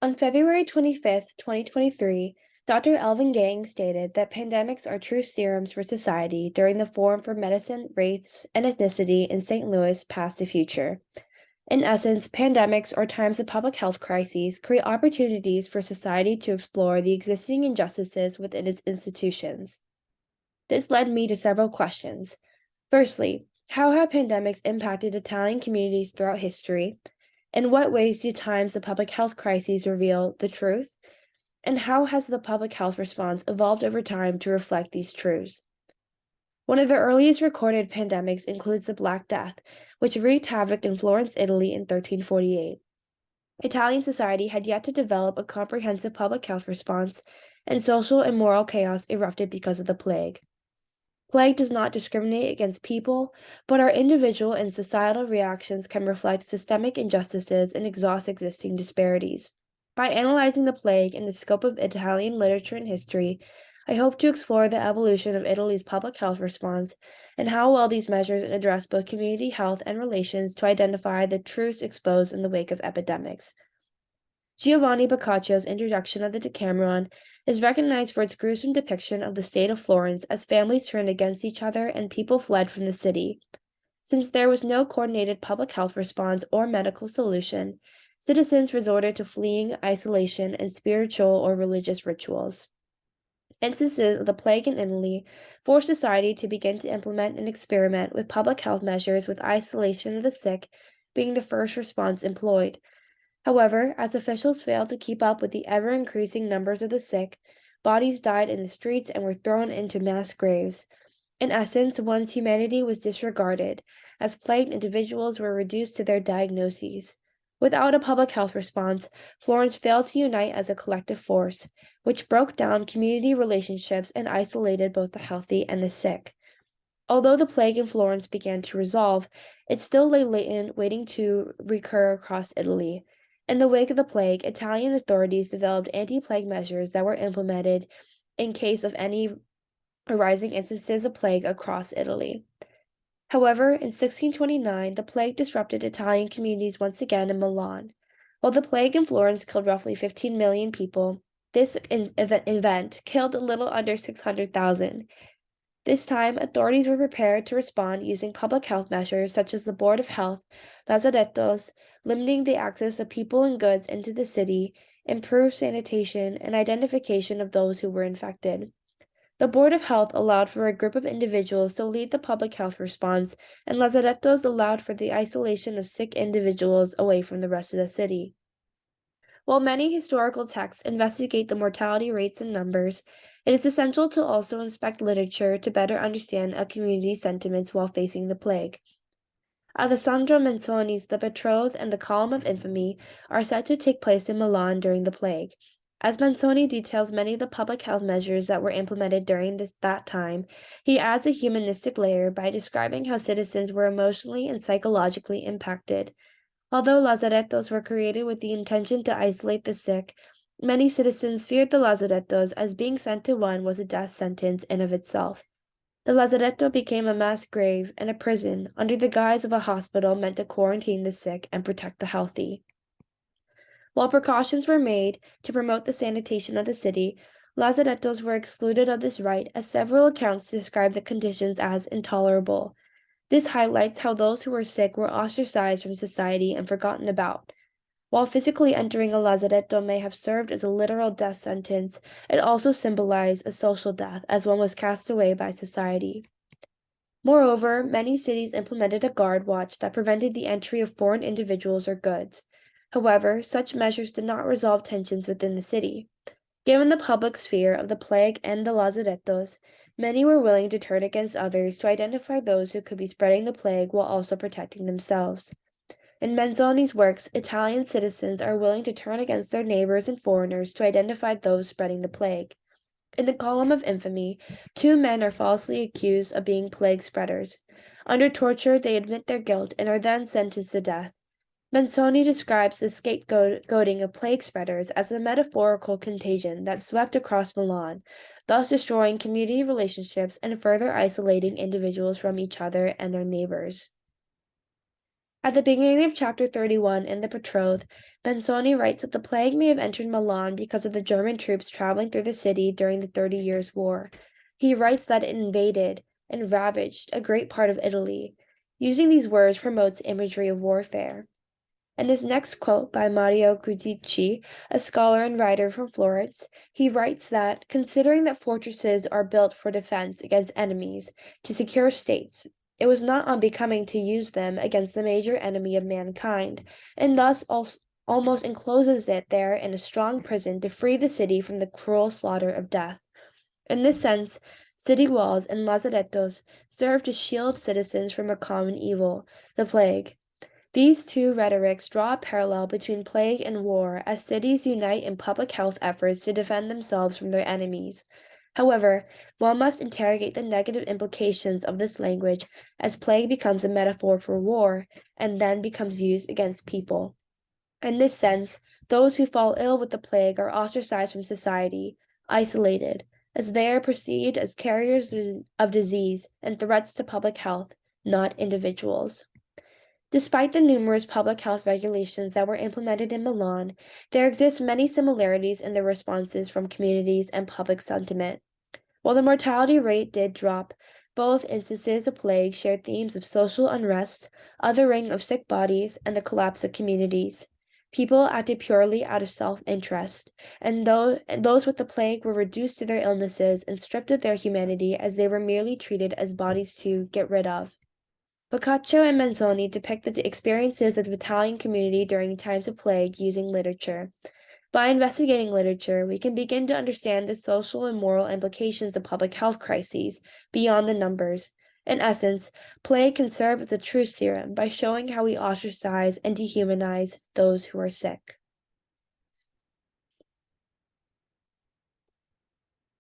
On February 25th, 2023, Dr. Elvin Gang stated that pandemics are true serums for society during the Forum for Medicine, Race, and Ethnicity in St. Louis Past the Future. In essence, pandemics or times of public health crises create opportunities for society to explore the existing injustices within its institutions. This led me to several questions. Firstly, how have pandemics impacted Italian communities throughout history? In what ways do times of public health crises reveal the truth? And how has the public health response evolved over time to reflect these truths? One of the earliest recorded pandemics includes the Black Death, which wreaked havoc in Florence, Italy in 1348. Italian society had yet to develop a comprehensive public health response, and social and moral chaos erupted because of the plague. Plague does not discriminate against people, but our individual and societal reactions can reflect systemic injustices and exhaust existing disparities. By analyzing the plague in the scope of Italian literature and history, I hope to explore the evolution of Italy's public health response and how well these measures address both community health and relations to identify the truths exposed in the wake of epidemics. Giovanni Boccaccio's introduction of the Decameron is recognized for its gruesome depiction of the state of Florence as families turned against each other and people fled from the city. Since there was no coordinated public health response or medical solution, citizens resorted to fleeing, isolation, and spiritual or religious rituals. Instances of the plague in Italy forced society to begin to implement and experiment with public health measures, with isolation of the sick being the first response employed. However, as officials failed to keep up with the ever-increasing numbers of the sick, bodies died in the streets and were thrown into mass graves. In essence, one's humanity was disregarded, as plagued individuals were reduced to their diagnoses. Without a public health response, Florence failed to unite as a collective force, which broke down community relationships and isolated both the healthy and the sick. Although the plague in Florence began to resolve, it still lay latent, waiting to recur across Italy. In the wake of the plague, Italian authorities developed anti-plague measures that were implemented in case of any arising instances of plague across Italy. However, in 1629, the plague disrupted Italian communities once again in Milan. While the plague in Florence killed roughly 15 million people, this event killed a little under 600,000. This time, authorities were prepared to respond using public health measures such as the Board of Health, lazarettos, limiting the access of people and goods into the city, improved sanitation, and identification of those who were infected. The Board of Health allowed for a group of individuals to lead the public health response, and lazarettos allowed for the isolation of sick individuals away from the rest of the city. While many historical texts investigate the mortality rates and numbers, it is essential to also inspect literature to better understand a community's sentiments while facing the plague. Alessandro Manzoni's The Betrothed and the Column of Infamy are said to take place in Milan during the plague. As Manzoni details many of the public health measures that were implemented during that time, he adds a humanistic layer by describing how citizens were emotionally and psychologically impacted. Although lazarettos were created with the intention to isolate the sick, many citizens feared the lazarettos, as being sent to one was a death sentence in of itself. The lazaretto became a mass grave and a prison under the guise of a hospital meant to quarantine the sick and protect the healthy. While precautions were made to promote the sanitation of the city, lazarettos were excluded of this right, as several accounts describe the conditions as intolerable. This highlights how those who were sick were ostracized from society and forgotten about. While physically entering a lazaretto may have served as a literal death sentence, it also symbolized a social death, as one was cast away by society. Moreover, many cities implemented a guard watch that prevented the entry of foreign individuals or goods. However, such measures did not resolve tensions within the city. Given the public's fear of the plague and the lazarettos, many were willing to turn against others to identify those who could be spreading the plague while also protecting themselves. In Manzoni's works, Italian citizens are willing to turn against their neighbors and foreigners to identify those spreading the plague. In the Column of Infamy, two men are falsely accused of being plague spreaders. Under torture, they admit their guilt and are then sentenced to death. Manzoni describes the scapegoating of plague spreaders as a metaphorical contagion that swept across Milan, thus destroying community relationships and further isolating individuals from each other and their neighbors. At the beginning of chapter 31 in The Betrothed, Benzoni writes that the plague may have entered Milan because of the German troops traveling through the city during the 30 Years' War. He writes that it invaded and ravaged a great part of Italy. Using these words promotes imagery of warfare. In his next quote by Mario Guiducci, a scholar and writer from Florence, he writes that, considering that fortresses are built for defense against enemies, to secure states, it was not unbecoming to use them against the major enemy of mankind, and thus almost encloses it there in a strong prison to free the city from the cruel slaughter of death. In this sense, city walls and lazarettos serve to shield citizens from a common evil, the plague. These two rhetorics draw a parallel between plague and war as cities unite in public health efforts to defend themselves from their enemies. However, one must interrogate the negative implications of this language as plague becomes a metaphor for war and then becomes used against people. In this sense, those who fall ill with the plague are ostracized from society, isolated, as they are perceived as carriers of disease and threats to public health, not individuals. Despite the numerous public health regulations that were implemented in Milan, there exist many similarities in the responses from communities and public sentiment. While the mortality rate did drop, both instances of plague shared themes of social unrest, othering of sick bodies, and the collapse of communities. People acted purely out of self-interest, and those with the plague were reduced to their illnesses and stripped of their humanity as they were merely treated as bodies to get rid of. Boccaccio and Manzoni depict the experiences of the Italian community during times of plague using literature. By investigating literature, we can begin to understand the social and moral implications of public health crises beyond the numbers. In essence, plague can serve as a true serum by showing how we ostracize and dehumanize those who are sick.